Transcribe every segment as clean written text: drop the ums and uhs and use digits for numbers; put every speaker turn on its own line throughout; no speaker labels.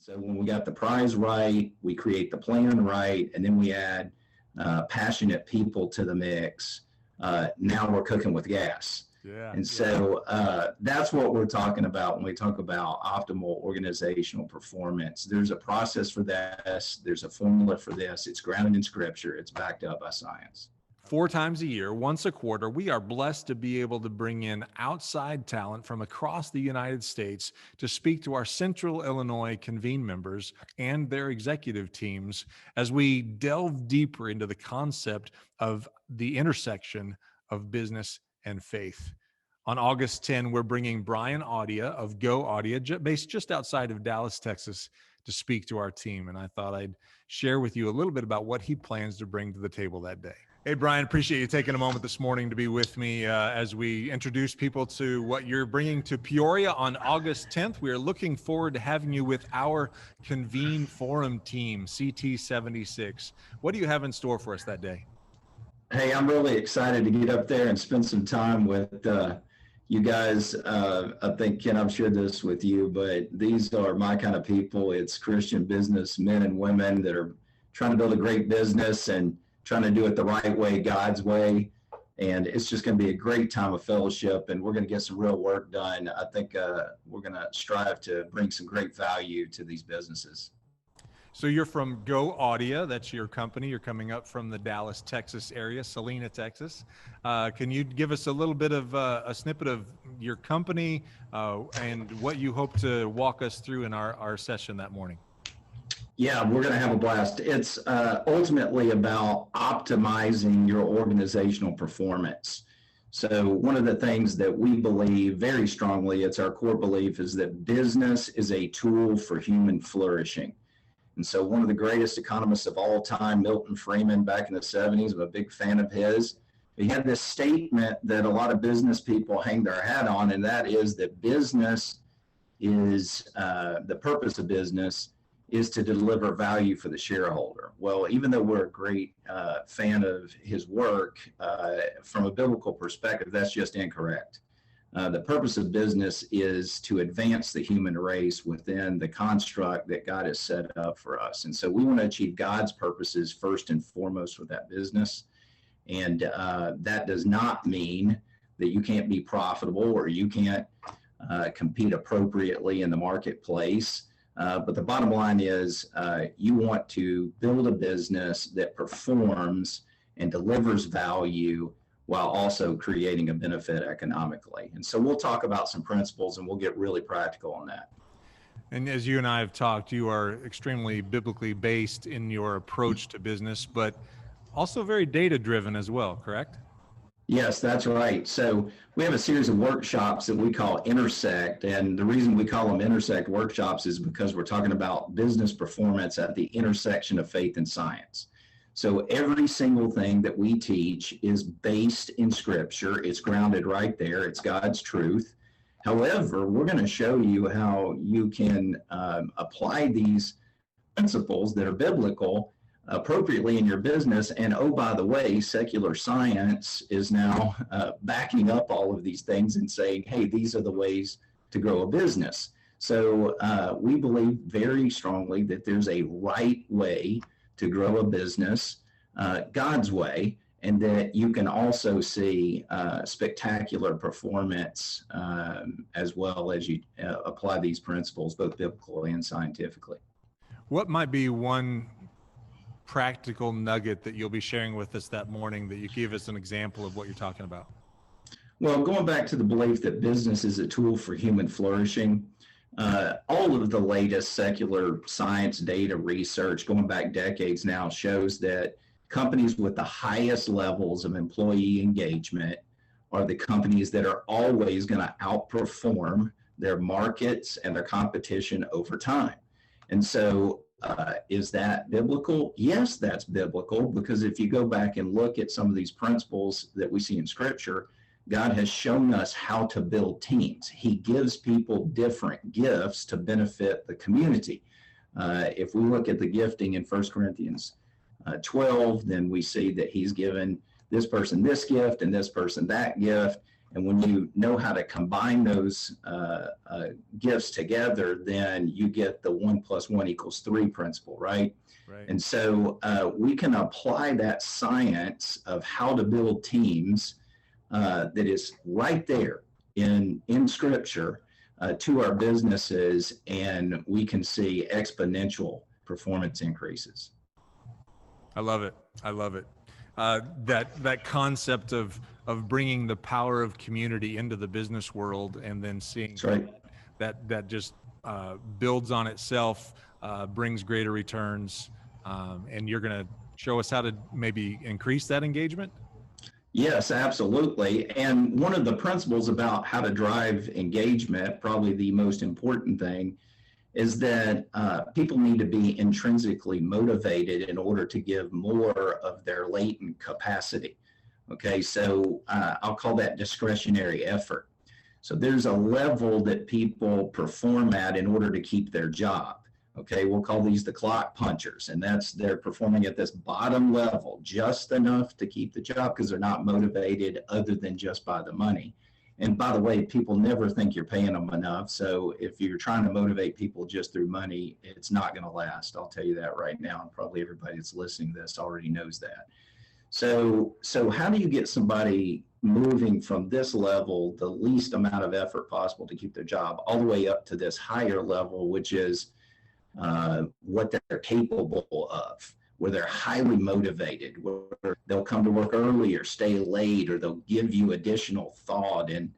So when we got the prize right, we create the plan right, and then we add passionate people to the mix. Now we're cooking with gas.
Yeah.
And so that's what we're talking about when we talk about optimal organizational performance. There's a process for this. There's a formula for this. It's grounded in scripture. It's backed up by science.
4 times a year, once a quarter, we are blessed to be able to bring in outside talent from across the United States to speak to our Central Illinois Convene members and their executive teams as we delve deeper into the concept of the intersection of business and faith. On August 10, we're bringing Brian Audia of Go Audia, based just outside of Dallas, Texas, to speak to our team. And I thought I'd share with you a little bit about what he plans to bring to the table that day. Hey, Brian, appreciate you taking a moment this morning to be with me as we introduce people to what you're bringing to Peoria on August 10th. We are looking forward to having you with our Convene Forum Team, CT76. What do you have in store for us that day?
Hey, I'm really excited to get up there and spend some time with you guys. I think, Ken, I've shared this with you, but these are my kind of people. It's Christian business men and women that are trying to build a great business and trying to do it the right way, God's way. And it's just going to be a great time of fellowship, and we're going to get some real work done. I think we're going to strive to bring some great value to these businesses.
So you're from Go Audia, that's your company. You're coming up from the Dallas, Texas area, Salina, Texas. Can you give us a little bit of a snippet of your company and what you hope to walk us through in our session that morning?
Yeah, we're going to have a blast. It's ultimately about optimizing your organizational performance. So one of the things that we believe very strongly, it's our core belief, is that business is a tool for human flourishing. And so one of the greatest economists of all time, Milton Friedman, back in the 70s, I'm a big fan of his. He had this statement that a lot of business people hang their hat on, and that is that business is, the purpose of business is to deliver value for the shareholder. Well, even though we're a great fan of his work, from a biblical perspective, that's just incorrect. The purpose of business is to advance the human race within the construct that God has set up for us. And so we want to achieve God's purposes first and foremost with that business. And that does not mean that you can't be profitable or you can't compete appropriately in the marketplace. But the bottom line is you want to build a business that performs and delivers value while also creating a benefit economically. And so we'll talk about some principles and we'll get really practical on that.
And as you and I have talked, you are extremely biblically based in your approach to business, but also very data-driven as well, correct?
Yes, that's right. So we have a series of workshops that we call Intersect. And the reason we call them Intersect workshops is because we're talking about business performance at the intersection of faith and science. So every single thing that we teach is based in scripture. It's grounded right there. It's God's truth. However, we're going to show you how you can apply these principles that are biblical appropriately in your business. And oh, by the way, secular science is now backing up all of these things and saying, hey, these are the ways to grow a business. So we believe very strongly that there's a right way to grow a business, God's way, and that you can also see spectacular performance as well as you apply these principles, both biblically and scientifically.
What might be one practical nugget that you'll be sharing with us that morning that you give us an example of what you're talking about?
Well, going back to the belief that business is a tool for human flourishing, all of the latest secular science data research going back decades now shows that companies with the highest levels of employee engagement are the companies that are always going to outperform their markets and their competition over time. And so is that biblical? Yes, that's biblical, because if you go back and look at some of these principles that we see in scripture, God has shown us how to build teams. He gives people different gifts to benefit the community. If we look at the gifting in 1 Corinthians 12, then we see that he's given this person this gift and this person that gift. And when you know how to combine those gifts together, then you get the 1 + 1 = 3 principle, right?
Right.
And so we can apply that science of how to build teams that is right there in Scripture to our businesses, and we can see exponential performance increases.
I love it. I love it. That concept of bringing the power of community into the business world, and then seeing
That's right.
that just builds on itself, brings greater returns, and you're going to show us how to maybe increase that engagement?
Yes, absolutely. And one of the principles about how to drive engagement, probably the most important thing, is that people need to be intrinsically motivated in order to give more of their latent capacity. Okay, so I'll call that discretionary effort. So there's a level that people perform at in order to keep their job. Okay, we'll call these the clock punchers, and they're performing at this bottom level, just enough to keep the job because they're not motivated other than just by the money. And by the way, people never think you're paying them enough. So if you're trying to motivate people just through money, it's not going to last. I'll tell you that right now. And probably everybody that's listening to this already knows that. So how do you get somebody moving from this level, the least amount of effort possible to keep their job, all the way up to this higher level, which is what they're capable of, where they're highly motivated, where they'll come to work early or stay late, or they'll give you additional thought, and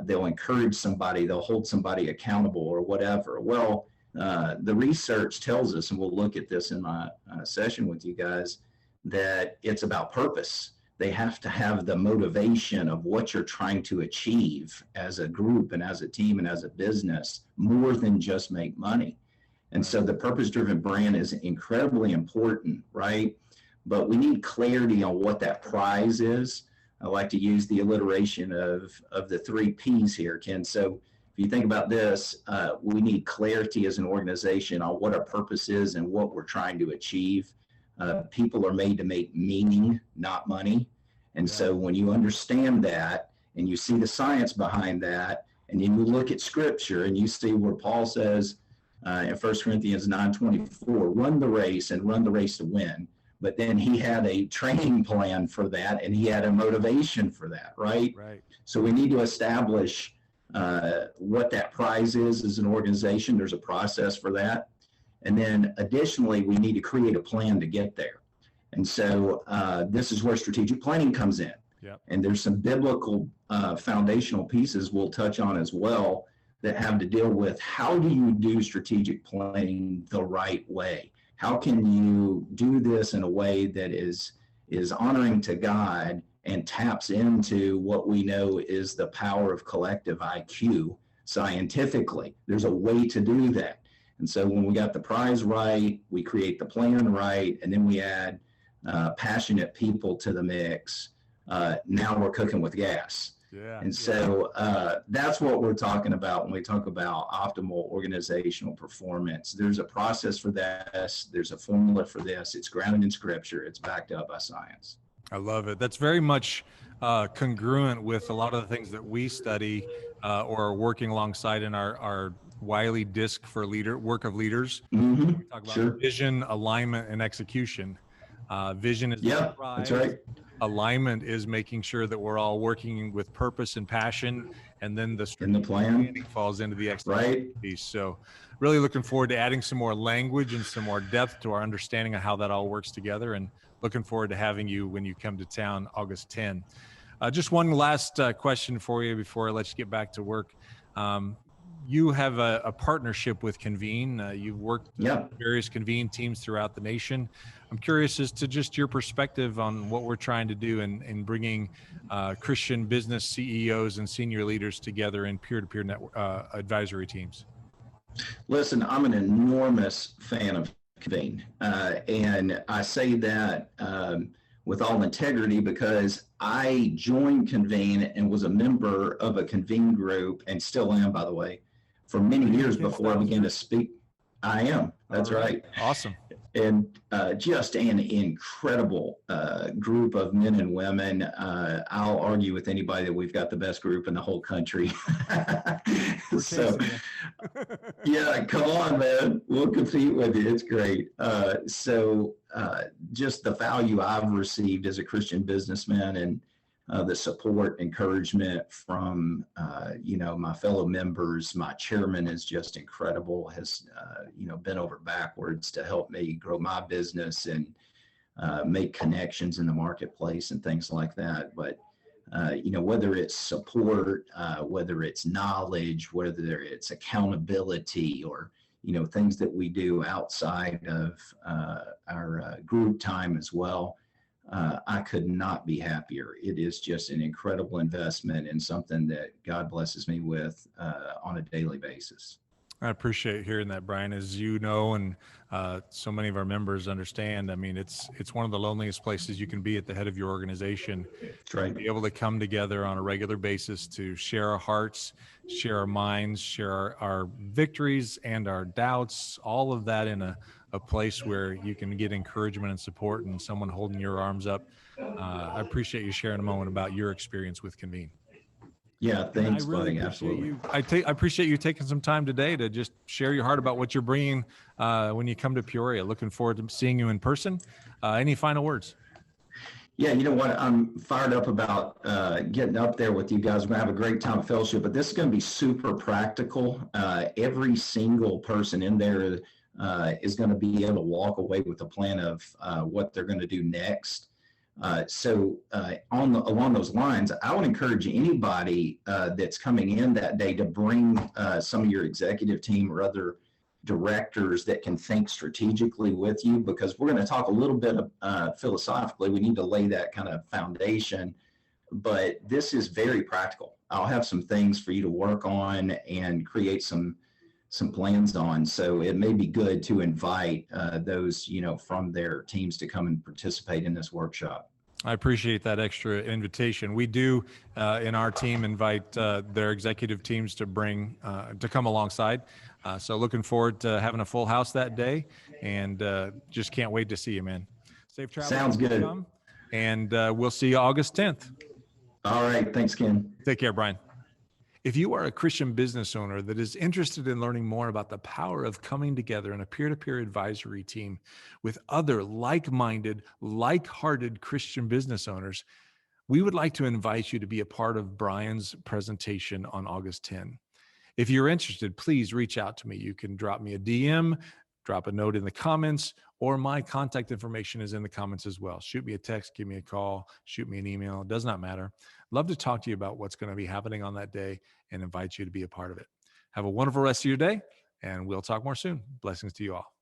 they'll encourage somebody, they'll hold somebody accountable or whatever. Well, the research tells us, and we'll look at this in my session with you guys, that it's about purpose. They have to have the motivation of what you're trying to achieve as a group and as a team and as a business, more than just make money. And so the purpose-driven brand is incredibly important, right? But we need clarity on what that prize is. I like to use the alliteration of the 3 Ps here, Ken. So if you think about this, we need clarity as an organization on what our purpose is and what we're trying to achieve. People are made to make meaning, not money. And so when you understand that and you see the science behind that, and then you look at Scripture and you see where Paul says, in 1 Corinthians 9:24, run the race and run the race to win. But then he had a training plan for that, and he had a motivation for that, right?
Right.
So we need to establish what that prize is as an organization. There's a process for that. And then additionally, we need to create a plan to get there. And so this is where strategic planning comes in.
Yep.
And there's some biblical foundational pieces we'll touch on as well that have to deal with how do you do strategic planning the right way? How can you do this in a way that is honoring to God and taps into what we know is the power of collective IQ scientifically? There's a way to do that. And so when we got the prize right, we create the plan right, and then we add passionate people to the mix. Now we're cooking with gas.
Yeah.
And so that's what we're talking about when we talk about optimal organizational performance. There's a process for this. There's a formula for this. It's grounded in Scripture. It's backed up by science.
I love it. That's very much congruent with a lot of the things that we study or are working alongside in our Wiley disc for work of leaders.
Mm-hmm.
We talk about vision, alignment, and execution. Vision is the prize.
That's right.
Alignment is making sure that we're all working with purpose and passion, and then the
plan
falls into the execution piece. So really looking forward to adding some more language and some more depth to our understanding of how that all works together, and looking forward to having you when you come to town August 10. Just one last question for you before I let you get back to work. You have a partnership with Convene. You've worked with various Convene teams throughout the nation. I'm curious as to just your perspective on what we're trying to do in bringing Christian business CEOs and senior leaders together in peer-to-peer network advisory teams.
Listen, I'm an enormous fan of Convene, and I say that with all integrity because I joined Convene and was a member of a Convene group, and still am, by the way, for many years before I began to speak. I am. That's
All
right.
Awesome.
And just an incredible group of men and women. I'll argue with anybody that we've got the best group in the whole country. So, yeah, come on, man. We'll compete with you. It's great. Just the value I've received as a Christian businessman and the support, encouragement from, my fellow members. My chairman is just incredible, has, bent over backwards to help me grow my business and make connections in the marketplace and things like that. But, whether it's support, whether it's knowledge, whether it's accountability or, things that we do outside of our group time as well. I could not be happier. It is just an incredible investment and something that God blesses me with on a daily basis.
I appreciate hearing that, Brian. As you know, and so many of our members understand, I mean, it's one of the loneliest places you can be at the head of your organization.
That's right.
Be able to come together on a regular basis to share our hearts, share our minds, share our victories and our doubts, all of that in a place where you can get encouragement and support and someone holding your arms up. I appreciate you sharing a moment about your experience with Convene.
Yeah, thanks,
really
buddy. Absolutely.
I appreciate you taking some time today to just share your heart about what you're bringing when you come to Peoria. Looking forward to seeing you in person. Any final words?
Yeah, you know what? I'm fired up about getting up there with you guys. We're going to have a great time of fellowship, but this is going to be super practical. Every single person in there is going to be able to walk away with a plan of what they're going to do next. Along those lines, I would encourage anybody that's coming in that day to bring some of your executive team or other directors that can think strategically with you, because we're going to talk a little bit philosophically. We need to lay that kind of foundation, but this is very practical. I'll have some things for you to work on and create some plans on. So it may be good to invite those, from their teams to come and participate in this workshop.
I appreciate that extra invitation. We do in our team invite their executive teams to come alongside. So looking forward to having a full house that day, and just can't wait to see you, man. Safe travels.
Sounds good.
And we'll see you August 10th.
All right. Thanks, Ken.
Take care, Brian. If you are a Christian business owner that is interested in learning more about the power of coming together in a peer-to-peer advisory team with other like-minded, like-hearted Christian business owners, we would like to invite you to be a part of Brian's presentation on August 10. If you're interested, please reach out to me. You can drop me a DM, drop a note in the comments, or my contact information is in the comments as well. Shoot me a text, give me a call, shoot me an email. It does not matter. Love to talk to you about what's going to be happening on that day and invite you to be a part of it. Have a wonderful rest of your day, and we'll talk more soon. Blessings to you all.